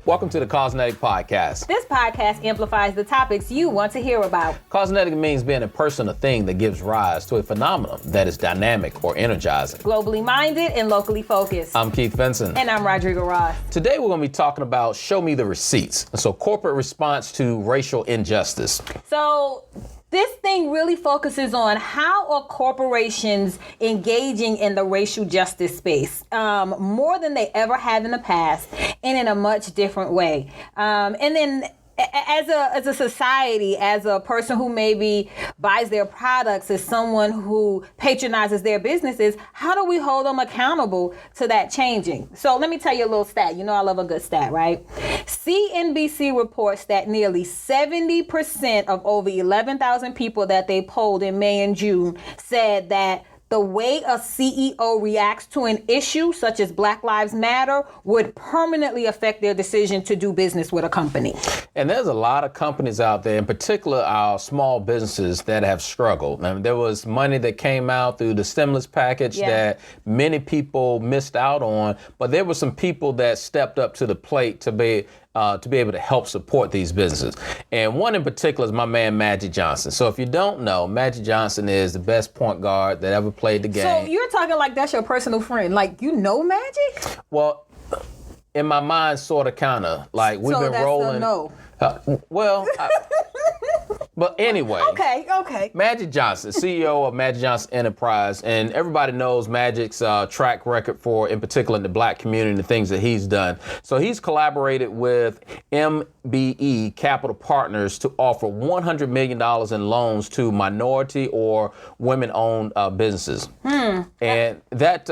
Welcome to the Cosmetic Podcast. This podcast amplifies the topics you want to hear about. Cosmetic means being a person or thing that gives rise to a phenomenon that is dynamic or energizing. Globally minded and locally focused. I'm Keith Benson. And I'm Rodrigo Ross. Today we're going to be talking about show me the receipts. So corporate response to racial injustice. So this thing really focuses on how are corporations engaging in the racial justice space more than they ever have in the past and in a much different way. And then as a society, as a person who maybe buys their products, as someone who patronizes their businesses, how do we hold them accountable to that changing? So let me tell you a little stat. You know I love a good stat, right? CNBC reports that nearly 70% of over 11,000 people that they polled in May and June said that the way a CEO reacts to an issue such as Black Lives Matter would permanently affect their decision to do business with a company. And there's a lot of companies out there, in particular our small businesses, that have struggled. I mean, there was money that came out through the stimulus package that many people missed out on, but there were some people that stepped up to the plate to be able to help support these businesses. And one in particular is my man, Magic Johnson. So if you don't know, Magic Johnson is the best point guard that ever played the game. So you're talking like that's your personal friend. Like, you know Magic? Well, in my mind, sort of, kind of. Like, we've been rolling. No. But anyway. Okay. Magic Johnson, CEO of Magic Johnson Enterprise, and everybody knows Magic's track record for, in particular, in the black community and the things that he's done. So he's collaborated with MBE Capital Partners to offer $100 million in loans to minority or women-owned businesses. And that,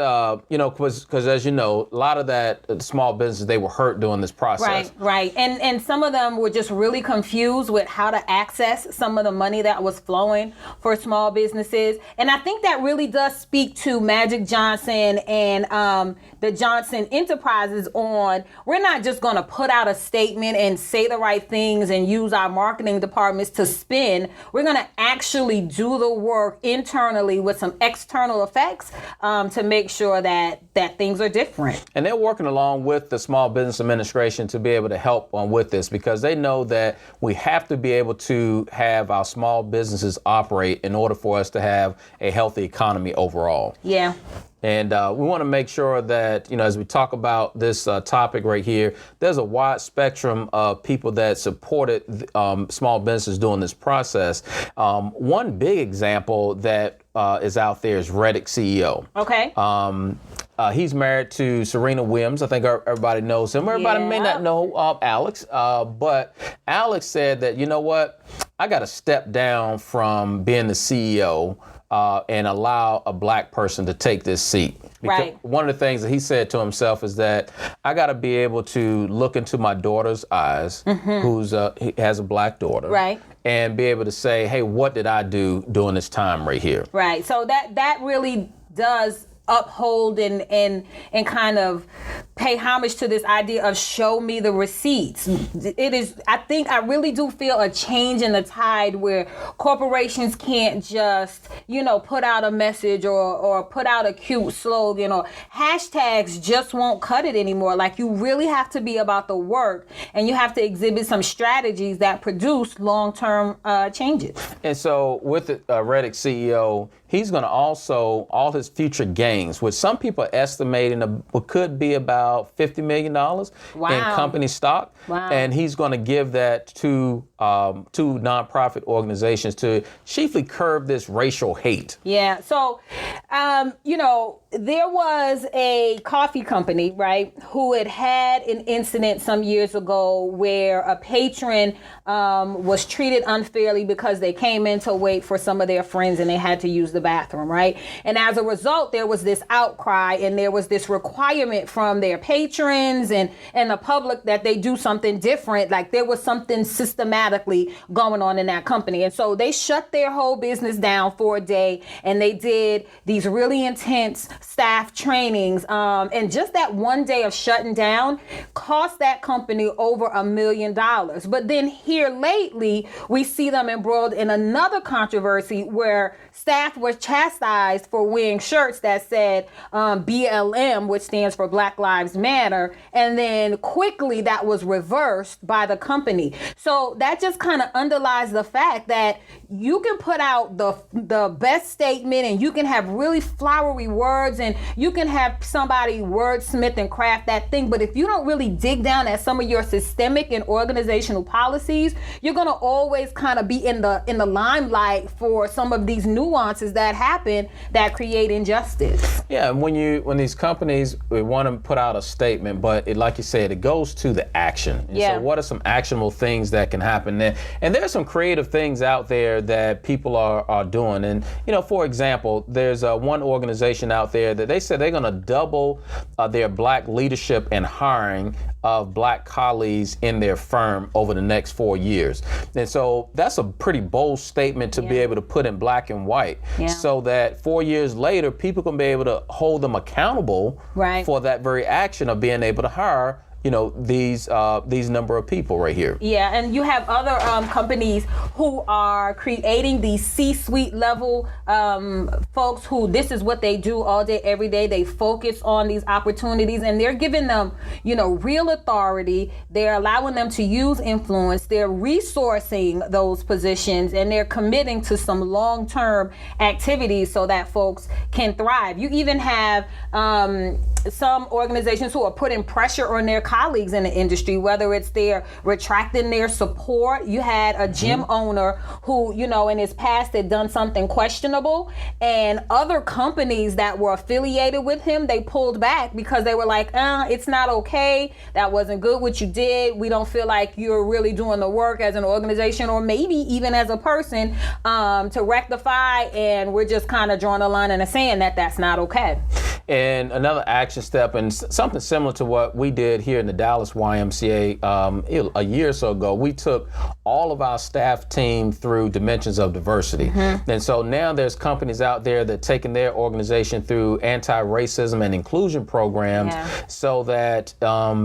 because as you know, a lot of that small businesses, they were hurt during this process. Right. And some of them were just really confused with how to access some of the money that was flowing for small businesses. And I think that really does speak to Magic Johnson and the Johnson Enterprises on, we're not just going to put out a statement and say the right things and use our marketing departments to spin. We're going to actually do the work internally with some external effects to make sure that things are different. And they're working along with the Small Business Administration to be able to help with this, because they know that we have to be able to have our small businesses operate in order for us to have a healthy economy overall. Yeah. And we want to make sure that, as we talk about this topic right here, there's a wide spectrum of people that supported small businesses during this process. One big example that is out there is Reddit CEO. Okay. He's married to Serena Williams. I think everybody knows him. Everybody may not know Alex, but Alex said that, you know what, I got to step down from being the CEO and allow a black person to take this seat. Because one of the things that he said to himself is that I got to be able to look into my daughter's eyes, he has a black daughter, and be able to say, hey, what did I do during this time right here? Right. So that really does uphold and kind of pay homage to this idea of show me the receipts. It is, I really do feel a change in the tide where corporations can't just, put out a message or put out a cute slogan, or hashtags just won't cut it anymore. Like, you really have to be about the work, and you have to exhibit some strategies that produce long-term changes. And so with the Reddit CEO, he's going to also, all his future gains, which some people are estimating what could be about $50 million in company stock. Wow. And he's going to give that to nonprofit organizations to chiefly curb this racial hate. Yeah. So, there was a coffee company, right, who had an incident some years ago where a patron was treated unfairly because they came in to wait for some of their friends and they had to use the bathroom, right? And as a result, there was this outcry and there was this requirement from their patrons and the public that they do something different. Like, there was something systematic systematically going on in that company. And so they shut their whole business down for a day, and they did these really intense staff trainings. And just that one day of shutting down cost that company over $1 million. But then here lately, we see them embroiled in another controversy where staff was chastised for wearing shirts that said BLM, which stands for Black Lives Matter. And then quickly that was reversed by the company. So that just kind of underlies the fact that you can put out the best statement, and you can have really flowery words, and you can have somebody wordsmith and craft that thing. But if you don't really dig down at some of your systemic and organizational policies, you're going to always kind of be in the limelight for some of these nuances that happen that create injustice. Yeah, when these companies want to put out a statement, but like you said, it goes to the action. And so what are some actionable things that can happen there? And there's some creative things out there that people are doing. And, for example, there's one organization out there that they said they're going to double their black leadership and hiring of black colleagues in their firm over the next 4 years. And so that's a pretty bold statement to be able to put in black and white, so that 4 years later, people can be able to hold them accountable for that very action of being able to hire these number of people right here. Yeah, and you have other companies who are creating these C-suite level folks who this is what they do all day, every day. They focus on these opportunities, and they're giving them, real authority. They're allowing them to use influence. They're resourcing those positions, and they're committing to some long-term activities so that folks can thrive. You even have some organizations who are putting pressure on their colleagues in the industry, whether it's they're retracting their support. You had a gym owner who, in his past had done something questionable, and other companies that were affiliated with him, they pulled back because they were like, it's not okay. That wasn't good what you did. We don't feel like you're really doing the work as an organization, or maybe even as a person, to rectify, and we're just kind of drawing a line in the sand that that's not okay. And another action step, and something similar to what we did here in the Dallas YMCA a year or so ago, we took all of our staff team through dimensions of diversity. And so now there's companies out there that are taking their organization through anti-racism and inclusion programs, so that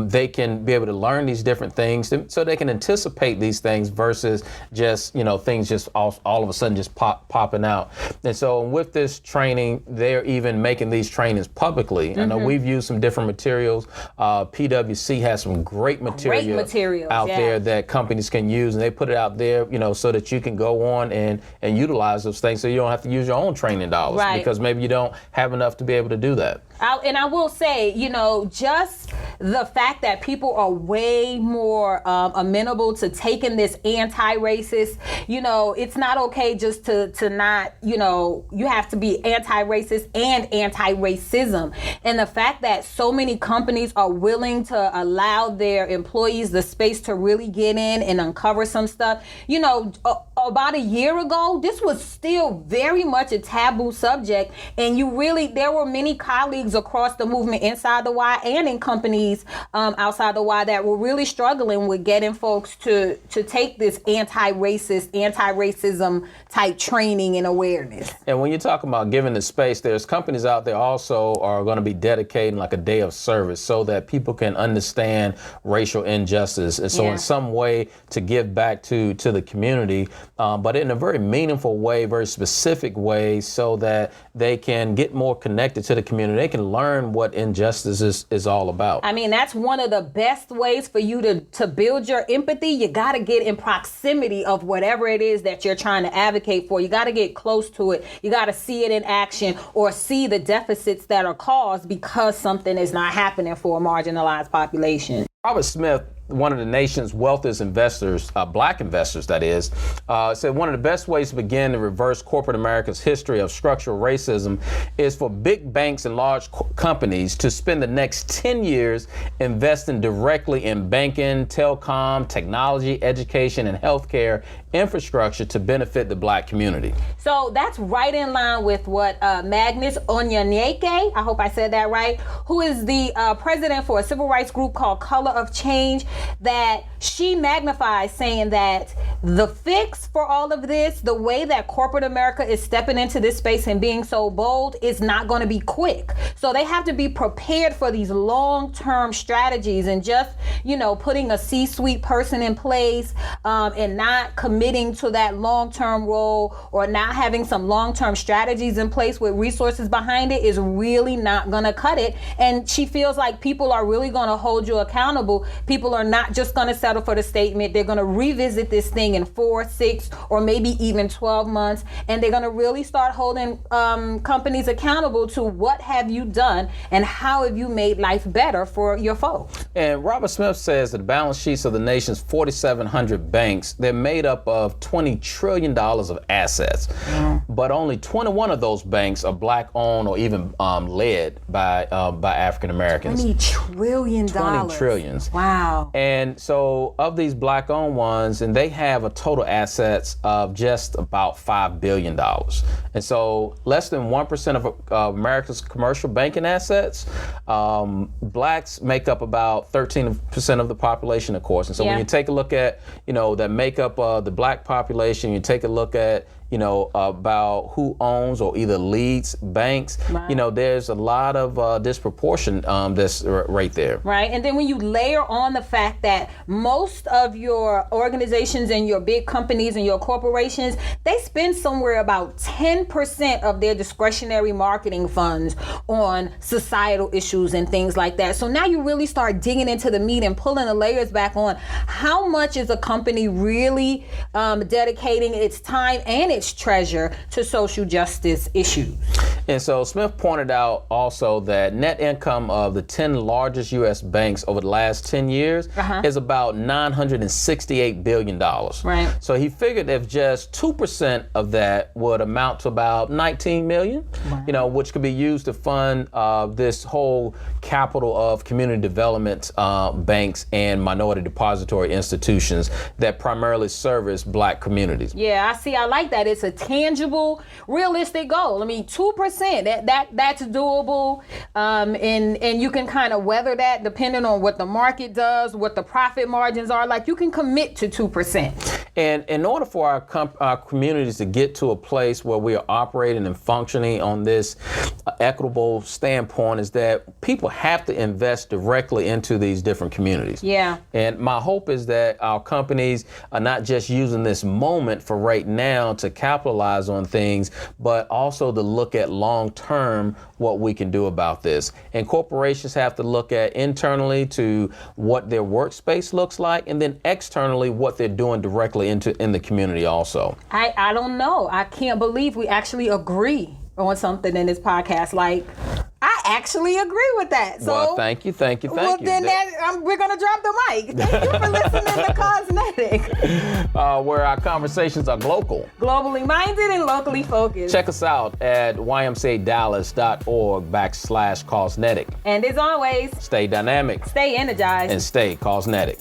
they can be able to learn these different things, so they can anticipate these things versus just, things just all of a sudden just popping out. And so with this training, they're even making these trainings publicly. I know we've used some different materials. PwC has some great materials out there that companies can use, and they put it out there, so that you can go on and utilize those things, so you don't have to use your own training dollars, because maybe you don't have enough to be able to do that. And I will say, just the fact that people are way more amenable to taking this anti-racist, it's not okay just to not, you have to be anti-racist and anti-racism. And the fact that so many companies are willing to allow their employees the space to really get in and uncover some stuff. About a year ago, this was still very much a taboo subject. And there were many colleagues across the movement inside the Y and in companies outside the Y that were really struggling with getting folks to take this anti-racist, anti-racism type training and awareness. And when you're talking about giving the space, there's companies out there also are going to be dedicating like a day of service so that people can understand racial injustice. And so in some way to give back to the community, but in a very meaningful way, very specific way, so that they can get more connected to the community. They can learn what injustice is all about. I mean, that's one of the best ways for you to build your empathy. You got to get in proximity of whatever it is that you're trying to advocate for. You got to get close to it. You got to see it in action, or see the deficits that are caused because something is not happening for a marginalized population. Robert Smith, one of the nation's wealthiest investors, black investors that is, said one of the best ways to begin to reverse corporate America's history of structural racism is for big banks and large companies to spend the next 10 years investing directly in banking, telecom, technology, education, and healthcare infrastructure to benefit the black community. So that's right in line with what Magnus Onyaneke, I hope I said that right, who is the president for a civil rights group called Color of Change, that she magnifies, saying that The fix for all of this, the way that corporate America is stepping into this space and being so bold, is not going to be quick. So they have to be prepared for these long-term strategies, and just, putting a C-suite person in place and not committing to that long-term role, or not having some long-term strategies in place with resources behind it, is really not going to cut it. And she feels like people are really going to hold you accountable. People are not just going to settle for the statement. They're going to revisit this thing in 4, 6, or maybe even 12 months, and they're going to really start holding companies accountable to what have you done and how have you made life better for your folks. And Robert Smith says that the balance sheets of the nation's 4,700 banks, they're made up of $20 trillion of assets, but only 21 of those banks are black-owned or even led by African Americans. $20 trillion. 20 trillions. Wow. And so of these black-owned ones, and they have a total assets of just about $5 billion. And so less than 1% of America's commercial banking assets, blacks make up about 13% of the population, of course. And so when you take a look at, that makeup of the black population, you take a look at, about who owns or either leads banks, right. There's a lot of disproportion that's right there. Right. And then when you layer on the fact that most of your organizations and your big companies and your corporations, they spend somewhere about 10% of their discretionary marketing funds on societal issues and things like that. So now you really start digging into the meat and pulling the layers back on how much is a company really dedicating its time and its treasure to social justice issues. And so Smith pointed out also that net income of the 10 largest U.S. banks over the last 10 years is about $968 billion. Right. So he figured if just 2% of that would amount to about $19 million, which could be used to fund this whole capital of community development banks and minority depository institutions that primarily service black communities. Yeah, I like that. It's a tangible, realistic goal. I mean, 2%, that's doable, and you can kind of weather that depending on what the market does, what the profit margins are. Like, you can commit to 2%. And in order for our communities to get to a place where we are operating and functioning on this equitable standpoint, is that people have to invest directly into these different communities. Yeah. And my hope is that our companies are not just using this moment for right now to capitalize on things, but also to look at long-term what we can do about this. And corporations have to look at internally to what their workspace looks like, and then externally what they're doing directly in the community also. I don't know. I can't believe we actually agree on something in this podcast. Like, I actually agree with that. So, well, thank you. Then we're going to drop the mic. Thank you for listening to Cosmetic. Where our conversations are globally minded and locally focused. Check us out at ymcadallas.org/Cosmetic. And as always, stay dynamic, stay energized, and stay Cosmetic.